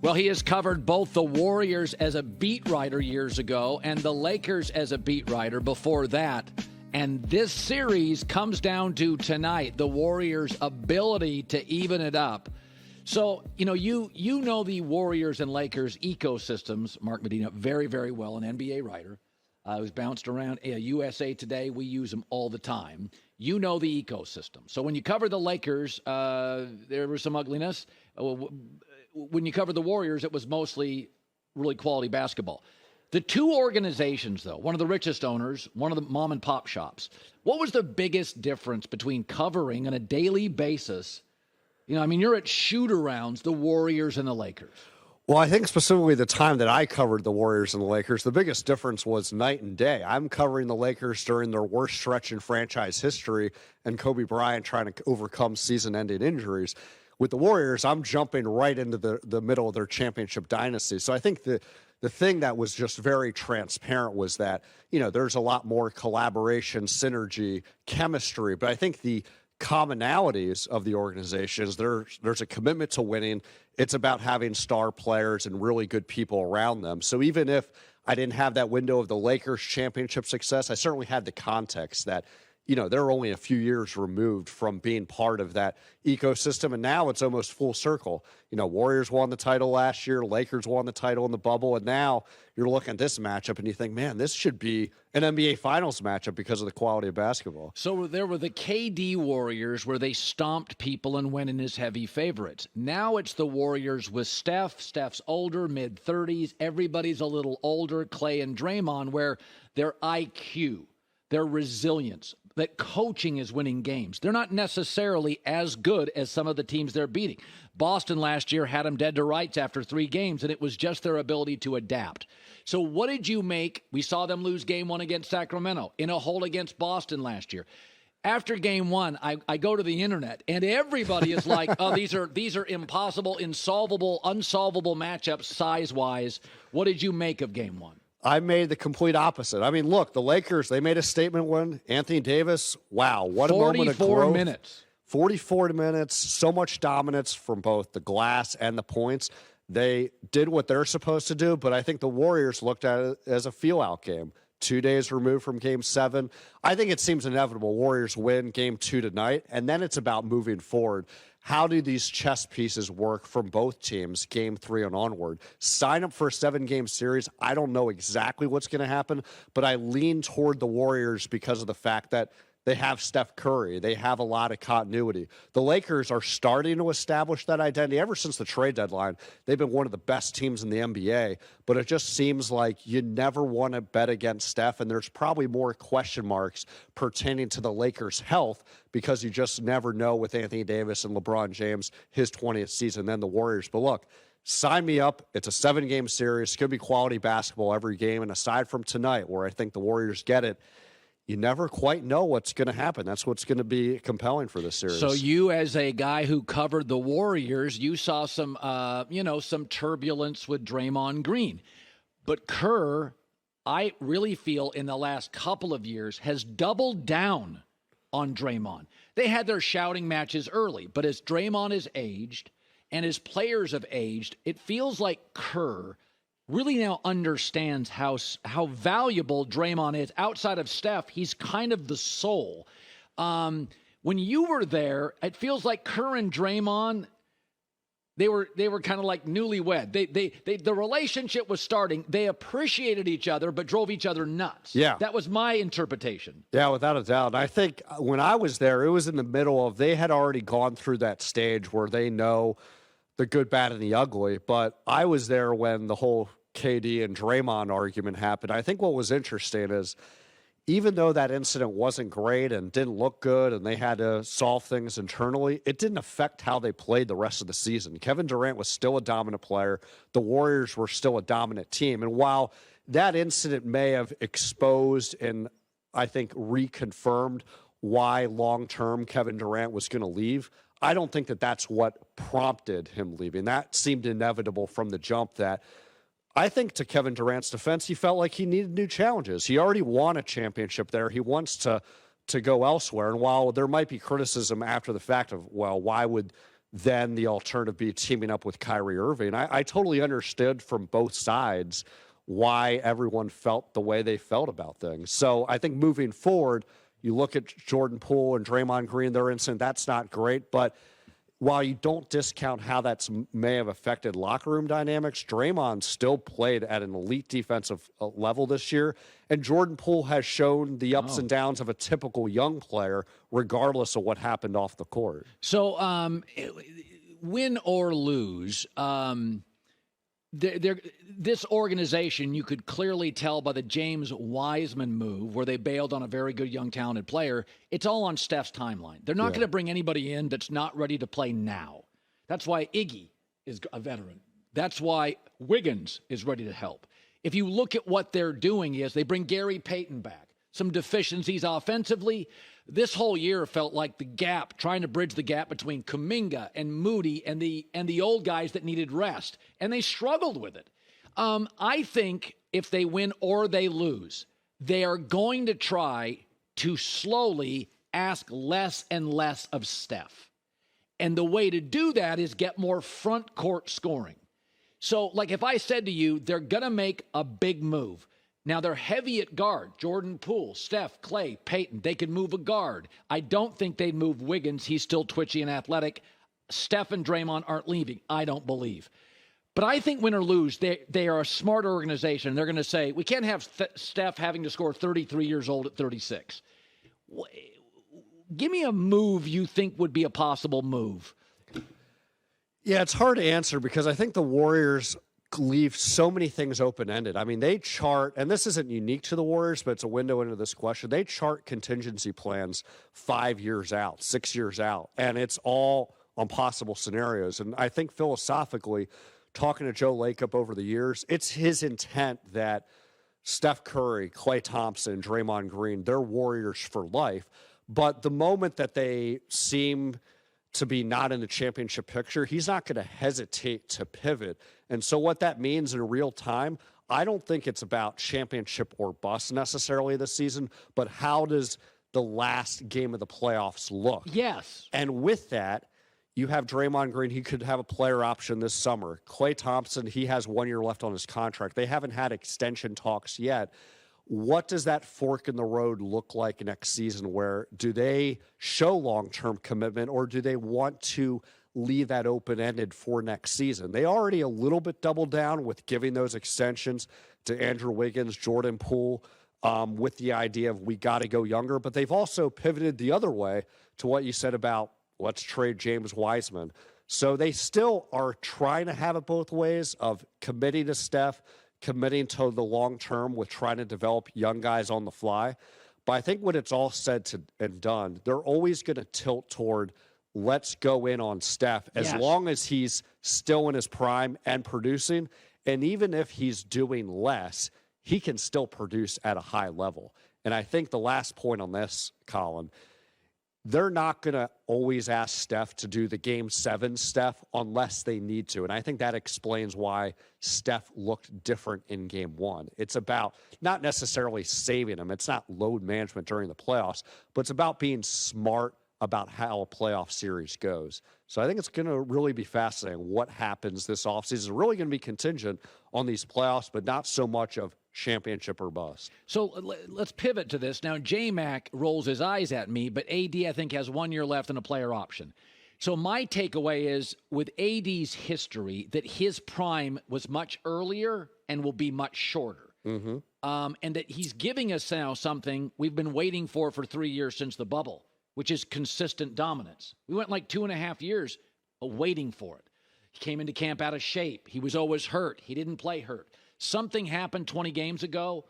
Well, he has covered both the Warriors as a beat writer years ago and the Lakers as a beat writer before that. And this series comes down to tonight, the Warriors' ability to even it up. So, you know the Warriors and Lakers ecosystems, Mark Medina, very, very well, an NBA writer. Who's bounced around USA Today. We use them all the time. You know the ecosystem. So when you cover the Lakers, there was some ugliness. When you cover the Warriors, it was mostly really quality basketball. The two organizations, though, one of the richest owners, one of the mom and pop shops. What was the biggest difference between covering on a daily basis? You're at shoot-arounds, the Warriors and the Lakers. Well, I think specifically the time that I covered the Warriors and the Lakers, the biggest difference was night and day. I'm covering the Lakers during their worst stretch in franchise history and Kobe Bryant trying to overcome season-ending injuries. With the Warriors, I'm jumping right into the middle of their championship dynasty. So I think the thing that was just very transparent was that, there's a lot more collaboration, synergy, chemistry. But I think the commonalities of the organizations, there's a commitment to winning. It's about having star players and really good people around them. So even if I didn't have that window of the Lakers championship success, I certainly had the context that, they're only a few years removed from being part of that ecosystem. And now it's almost full circle. Warriors won the title last year. Lakers won the title in the bubble. And now you're looking at this matchup and you think, man, this should be an NBA Finals matchup because of the quality of basketball. So there were the KD Warriors where they stomped people and went in as heavy favorites. Now it's the Warriors with Steph. Steph's older, mid-30s. Everybody's a little older, Clay and Draymond, where their IQ, their resilience, that coaching is winning games. They're not necessarily as good as some of the teams they're beating. Boston last year had them dead to rights after 3 games, and it was just their ability to adapt. So what did you make? We saw them lose game 1 against Sacramento, in a hole against Boston last year. After game 1, I go to the internet, and everybody is like, oh, these are impossible, insolvable, unsolvable matchups size-wise. What did you make of game 1? I made the complete opposite. Look, the Lakers, they made a statement when Anthony Davis, wow, what a moment of growth. 44 minutes. 44 minutes, so much dominance from both the glass and the points. They did what they're supposed to do, but I think the Warriors looked at it as a feel-out game. 2 days removed from Game 7. I think it seems inevitable Warriors win Game 2 tonight, and then it's about moving forward. How do these chess pieces work from both teams, Game 3 and onward? Sign up for a 7-game series. I don't know exactly what's going to happen, but I lean toward the Warriors because of the fact that they have Steph Curry. They have a lot of continuity. The Lakers are starting to establish that identity. Ever since the trade deadline, they've been one of the best teams in the NBA, but it just seems like you never want to bet against Steph, and there's probably more question marks pertaining to the Lakers' health because you just never know with Anthony Davis and LeBron James, his 20th season, then the Warriors. But look, sign me up. It's a 7-game series. It's going to be quality basketball every game, and aside from tonight where I think the Warriors get it, you never quite know what's going to happen. That's what's going to be compelling for this series. So you, as a guy who covered the Warriors, you saw some turbulence with Draymond Green. But Kerr, I really feel in the last couple of years, has doubled down on Draymond. They had their shouting matches early, but as Draymond has aged and as players have aged, it feels like Kerr really now understands how valuable Draymond is. Outside of Steph, he's kind of the soul. When you were there, it feels like Kerr and Draymond, they were kind of like newlywed. The relationship was starting. They appreciated each other, but drove each other nuts. Yeah. That was my interpretation. Yeah, without a doubt. I think when I was there, it was in the middle of, they had already gone through that stage where they know the good, bad, and the ugly. But I was there when the whole KD and Draymond argument happened. I think what was interesting is even though that incident wasn't great and didn't look good and they had to solve things internally, it didn't affect how they played the rest of the season. Kevin Durant was still a dominant player. The Warriors were still a dominant team. And while that incident may have exposed and I think reconfirmed why long-term Kevin Durant was going to leave, I don't think that that's what prompted him leaving. That seemed inevitable from the jump. That I think to Kevin Durant's defense, he felt like he needed new challenges. He already won a championship there. He wants to go elsewhere. And while there might be criticism after the fact of, well, why would than the alternative be teaming up with Kyrie Irving. I totally understood from both sides why everyone felt the way they felt about things. So I think moving forward, you look at Jordan Poole and Draymond Green, their incident, that's not great. But while you don't discount how that may have affected locker room dynamics, Draymond still played at an elite defensive level this year. And Jordan Poole has shown the ups and downs of a typical young player, regardless of what happened off the court. So win or lose, this organization, you could clearly tell by the James Wiseman move where they bailed on a very good young talented player, it's all on Steph's timeline. They're not going to bring anybody in that's not ready to play now. That's why Iggy is a veteran. That's why Wiggins is ready to help. If you look at what they're doing is they bring Gary Payton back. Some deficiencies offensively. This whole year felt like the gap, trying to bridge the gap between Kuminga and Moody and the old guys that needed rest. And they struggled with it. I think if they win or they lose, they are going to try to slowly ask less and less of Steph. And the way to do that is get more front court scoring. So, like if I said to you, they're going to make a big move. Now, they're heavy at guard. Jordan Poole, Steph, Clay, Peyton. They could move a guard. I don't think they'd move Wiggins. He's still twitchy and athletic. Steph and Draymond aren't leaving. I don't believe. But I think win or lose, they are a smart organization. They're going to say, we can't have Steph having to score 33 years old at 36. Give me a move you think would be a possible move. Yeah, it's hard to answer because I think the Warriors leave so many things open-ended. I mean, they chart, and this isn't unique to the Warriors, but it's a window into this question. They chart contingency plans 5 years out, 6 years out, and it's all on possible scenarios. And I think philosophically, talking to Joe Lacob over the years, it's his intent that Steph Curry, Klay Thompson, Draymond Green, they're Warriors for life. But the moment that they seem to be not in the championship picture, he's not going to hesitate to pivot. And so what that means in real time, I don't think it's about championship or bust necessarily this season, but how does the last game of the playoffs look? Yes. And with that, you have Draymond Green. He could have a player option this summer. Klay Thompson, he has 1 year left on his contract. They haven't had extension talks yet. What does that fork in the road look like next season? Where do they show long-term commitment, or do they want to leave that open-ended for next season? They already a little bit doubled down with giving those extensions to Andrew Wiggins, Jordan Poole, with the idea of we got to go younger. But they've also pivoted the other way to what you said about let's trade James Wiseman. So they still are trying to have it both ways of committing to Steph, committing to the long term with trying to develop young guys on the fly. But I think when it's all said and done, they're always going to tilt toward let's go in on Steph as long as he's still in his prime and producing. And even if he's doing less, he can still produce at a high level. And I think the last point on this, Colin, they're not going to always ask Steph to do the Game 7 Steph unless they need to. And I think that explains why Steph looked different in Game 1. It's about not necessarily saving him. It's not load management during the playoffs, but it's about being smart about how a playoff series goes. So I think it's going to really be fascinating what happens this offseason. It's really going to be contingent on these playoffs, but not so much of championship or bust. So let's pivot to this. Now, J-Mac rolls his eyes at me, but AD, I think, has 1 year left and a player option. So my takeaway is, with AD's history, that his prime was much earlier and will be much shorter. Mm-hmm. And that he's giving us now something we've been waiting for 3 years since the bubble, which is consistent dominance. We went like 2.5 years waiting for it. He came into camp out of shape. He was always hurt. He didn't play hurt. Something happened 20 games ago,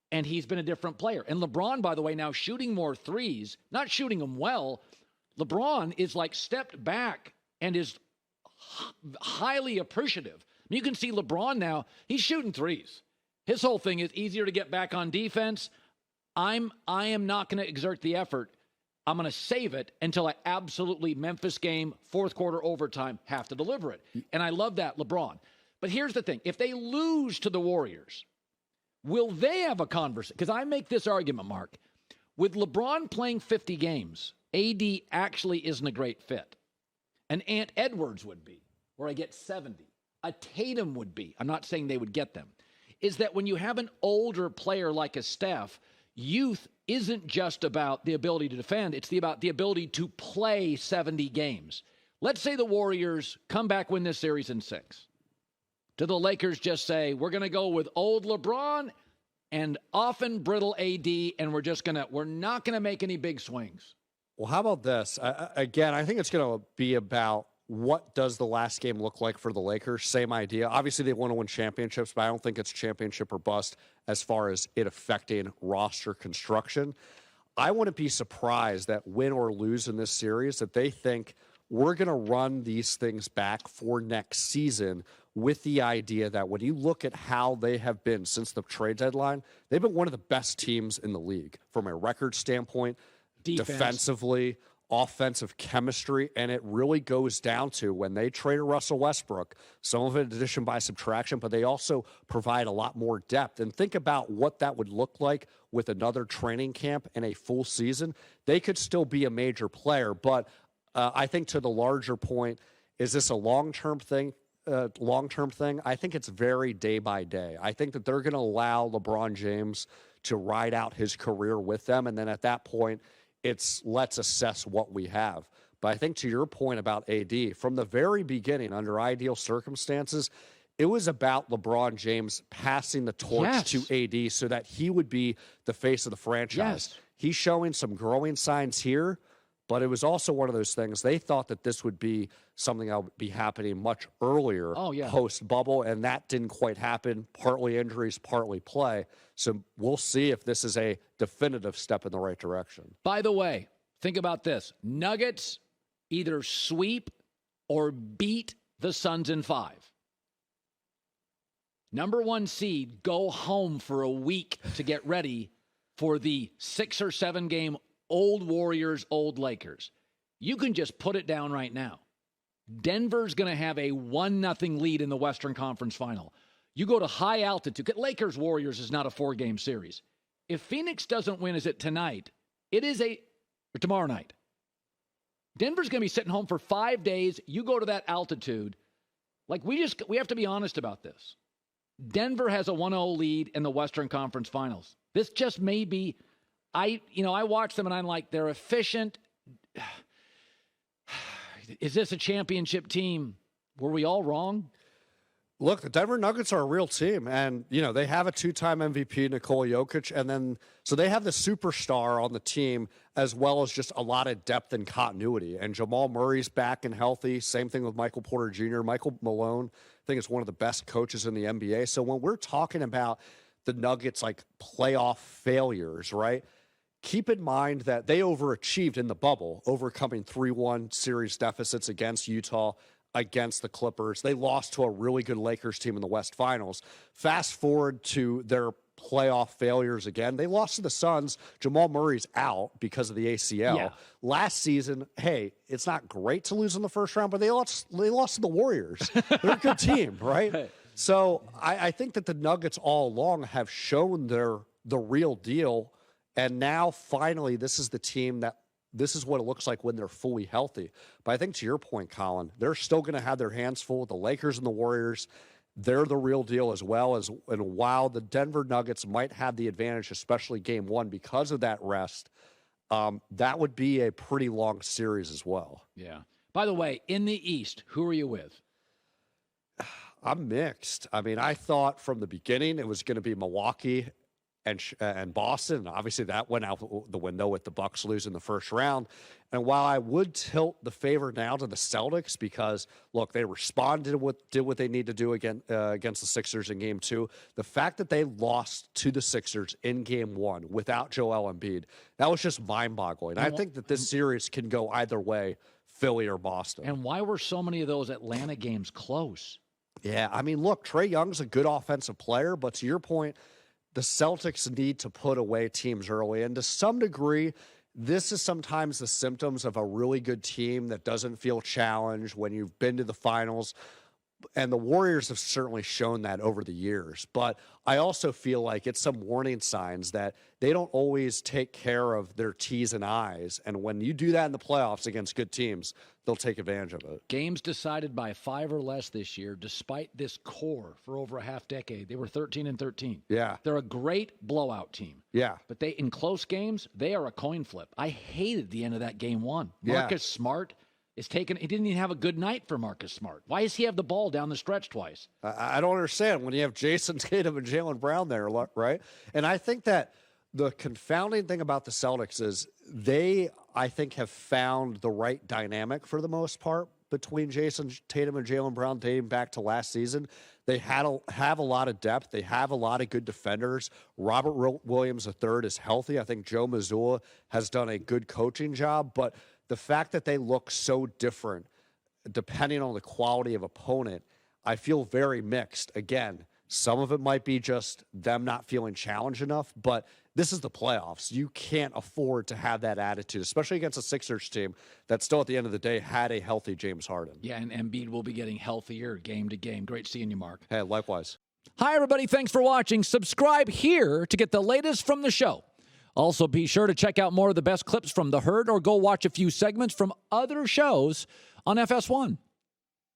and he's been a different player. And LeBron, by the way, now shooting more threes, not shooting them well. LeBron is like stepped back and is highly appreciative. I mean, you can see LeBron now, he's shooting threes. His whole thing is easier to get back on defense. I am not going to exert the effort. I'm going to save it until I absolutely, Memphis game, fourth quarter overtime, have to deliver it. And I love that, LeBron. But here's the thing. If they lose to the Warriors, will they have a conversation? Because I make this argument, Mark. With LeBron playing 50 games, AD actually isn't a great fit. An Ant Edwards would be, where I get 70. A Tatum would be. I'm not saying they would get them. Is that when you have an older player like a Steph, youth isn't just about the ability to defend. It's about the ability to play 70 games. Let's say the Warriors come back, win this series in 6. Do the Lakers just say, we're going to go with old LeBron and often brittle AD, and we're not going to make any big swings? Well, how about this? Again, I think it's going to be about what does the last game look like for the Lakers. Same idea. Obviously, they want to win championships, but I don't think it's championship or bust as far as it affecting roster construction. I wouldn't be surprised that win or lose in this series, that they think we're going to run these things back for next season, with the idea that when you look at how they have been since the trade deadline, they've been one of the best teams in the league from a record standpoint, defensively, offensive chemistry, and it really goes down to when they traded Russell Westbrook, some of it addition by subtraction, but they also provide a lot more depth. And think about what that would look like with another training camp and a full season. They could still be a major player, but I think to the larger point, is this a long-term thing? I think it's very day by day. I think that they're going to allow LeBron James to ride out his career with them, and then at that point, it's let's assess what we have. But I think to your point about AD, from the very beginning, under ideal circumstances, it was about LeBron James passing the torch to AD so that he would be the face of the franchise. Yes. He's showing some growing signs here, but it was also one of those things. They thought that this would be something that would be happening much earlier, post-bubble, and that didn't quite happen. Partly injuries, partly play. So we'll see if this is a definitive step in the right direction. By the way, think about this. Nuggets either sweep or beat the Suns in 5. Number 1 seed, go home for a week to get ready for the 6 or 7 game old Warriors, old Lakers. You can just put it down right now. Denver's going to have a 1-0 lead in the Western Conference Final. You go to high altitude. Lakers Warriors is not a 4-game series. If Phoenix doesn't win, is it tonight? It is or tomorrow night. Denver's going to be sitting home for 5 days. You go to that altitude. We have to be honest about this. Denver has a 1-0 lead in the Western Conference Finals. This just may be. I watch them and I'm like, they're efficient. Is this a championship team? Were we all wrong? Look, the Denver Nuggets are a real team, and, they have a 2-time MVP, Nikola Jokić, and then, so they have the superstar on the team as well as just a lot of depth and continuity, and Jamal Murray's back and healthy. Same thing with Michael Porter Jr. Michael Malone, I think, is one of the best coaches in the NBA. So when we're talking about the Nuggets, playoff failures, right? Keep in mind that they overachieved in the bubble, overcoming 3-1 series deficits against Utah, against the Clippers. They lost to a really good Lakers team in the West Finals. Fast forward to their playoff failures again. They lost to the Suns. Jamal Murray's out because of the ACL. Yeah. Last season, hey, it's not great to lose in the first round, but they lost to the Warriors. They're a good team, right? So I think that the Nuggets all along have shown the real deal. And now, finally, this is the team this is what it looks like when they're fully healthy. But I think to your point, Colin, they're still going to have their hands full. The Lakers and the Warriors, they're the real deal as well. And while the Denver Nuggets might have the advantage, especially game 1, because of that rest, that would be a pretty long series as well. Yeah. By the way, in the East, who are you with? I'm mixed. I mean, I thought from the beginning it was going to be Milwaukee and Boston. Obviously, that went out the window with the Bucks losing the first round. And while I would tilt the favor now to the Celtics because, look, they responded, did what they need to do against the Sixers in Game 2, the fact that they lost to the Sixers in Game 1 without Joel Embiid, that was just mind-boggling. I think that this series can go either way, Philly or Boston. And why were so many of those Atlanta games close? Yeah, I mean, look, Trae Young's a good offensive player, but to your point, the Celtics need to put away teams early. And to some degree, this is sometimes the symptoms of a really good team that doesn't feel challenged when you've been to the finals. And the Warriors have certainly shown that over the years. But I also feel like it's some warning signs that they don't always take care of their T's and I's. And when you do that in the playoffs against good teams, they'll take advantage of it. Games decided by 5 or less this year, despite this core for over a half decade. They were 13-13. Yeah. They're a great blowout team. Yeah. But in close games, they are a coin flip. I hated the end of that game one. Marcus Smart is taken. He didn't even have a good night for Marcus Smart. Why does he have the ball down the stretch twice? I don't understand when you have Jason Tatum and Jaylen Brown there, right? And I think that the confounding thing about the Celtics is they, I think, have found the right dynamic for the most part between Jason Tatum and Jaylen Brown dating back to last season. They have a lot of depth. They have a lot of good defenders. Robert Williams III is healthy. I think Joe Mazzulla has done a good coaching job, but the fact that they look so different depending on the quality of opponent, I feel very mixed. Again, some of it might be just them not feeling challenged enough, but this is the playoffs. You can't afford to have that attitude, especially against a Sixers team that still at the end of the day had a healthy James Harden. Yeah, and Embiid will be getting healthier game to game. Great seeing you, Mark. Hey, likewise. Hi, everybody. Thanks for watching. Subscribe here to get the latest from the show. Also, be sure to check out more of the best clips from The Herd or go watch a few segments from other shows on FS1.